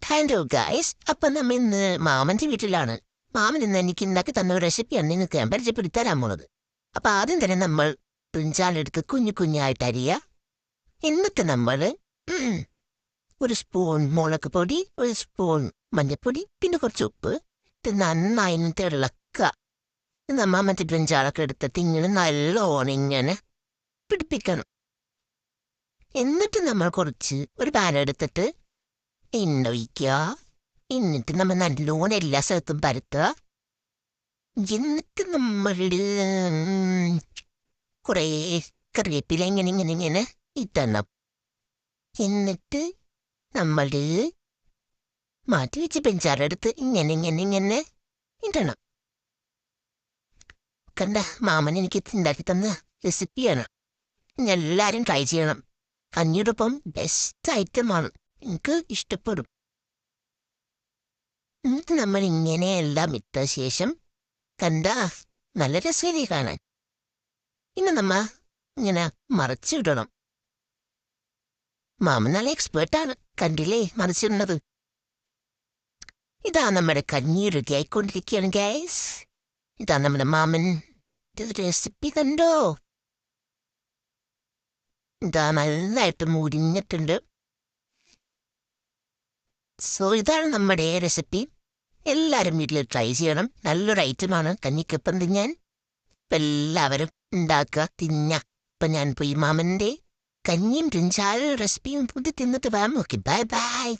Hello guys, അപ്പം നമ്മ ഇന്ന് മാമന്റെ വീട്ടിലാണ്. മാമൻ ഇന്ന് എനിക്ക് ഉണ്ടാക്കി തന്ന ഒരു റെസിപ്പിയാണ് നിങ്ങൾക്ക് ഞാൻ പരിചയപ്പെടുത്തി തരാൻ പോണത്. അപ്പൊ ആദ്യം തന്നെ നമ്മൾ ബ്രിഞ്ചാലെടുത്ത് കുഞ്ഞു കുഞ്ഞായിട്ട് അരിയുക. എന്നിട്ട് നമ്മൾ ഒരു സ്പൂൺ മുളക് പൊടി, ഒരു സ്പൂൺ മഞ്ഞൾപ്പൊടി, പിന്നെ കുറച്ച് ഉപ്പ് ഇത് നന്നായി തിളക്കുക. നമ്മ മറ്റേ ബ്രിഞ്ചാളൊക്കെ എടുത്തിട്ട് ഇങ്ങനെ നല്ലോണം ഇങ്ങനെ പിടിപ്പിക്കണം. എന്നിട്ട് നമ്മൾ കുറച്ച് ഒരു പാൻ എടുത്തിട്ട് എണ്ണ ഒഴിക്കുക. എന്നിട്ട് നമ്മൾ നല്ലോണം എല്ലാ സ്ഥലത്തും പരത്തുക. എന്നിട്ട് നമ്മൾ കുറേ കറിവേപ്പില ഇങ്ങനെ ഇങ്ങനെ ഇങ്ങനെ ഇട്ടണം. എന്നിട്ട് നമ്മൾ മാറ്റി വെച്ച് പെഞ്ചാറെടുത്ത് ഇങ്ങനെ ഇങ്ങനെ ഇങ്ങനെ ഇടണം. കണ്ട, മാമൻ എനിക്ക് ഉണ്ടാക്കി തന്ന റെസിപ്പിയാണ്. എല്ലാവരും ട്രൈ ചെയ്യണം. കഞ്ഞിയോടൊപ്പം ബെസ്റ്റ് ഐറ്റമാണ്, എനിക്ക് ഇഷ്ടപ്പെടും. എന്നിട്ട് നമ്മൾ ഇങ്ങനെ എല്ലാം ഇട്ട ശേഷം കണ്ട നല്ല രസമായി കാണാൻ. പിന്നെ നമ്മ ഇങ്ങനെ മറിച്ചിടണം. മാമൻ നല്ല എക്സ്പേർട്ടാണ്, കണ്ടില്ലേ മറിച്ചിടുന്നത്. ഇതാ നമ്മുടെ കഞ്ഞി റെഡി ആയിക്കൊണ്ടിരിക്കുകയാണ് ഗൈസ്. ഇതാ നമ്മുടെ മാമൻ റെസിപ്പി കണ്ടോ. ഇതാ നന്നായിട്ട് മുരിഞ്ഞിട്ടുണ്ട്. സോ ഇതാണ് നമ്മുടെ റെസിപ്പി. എല്ലാവരും വീട്ടിൽ ട്രൈ ചെയ്യണം. നല്ലൊരു ഐറ്റമാണ് കഞ്ഞിക്കൊപ്പം തിന്നാൻ. ഇപ്പം എല്ലാവരും ഉണ്ടാക്കുക, തിന്ന. ഇപ്പം ഞാൻ പോയി മാമൻ്റെ കഞ്ഞിയും ബ്രിഞ്ചാൾ റെസിപ്പിയും ഫുഡ് തിന്നിട്ട് വരാം. Okay, bye bye.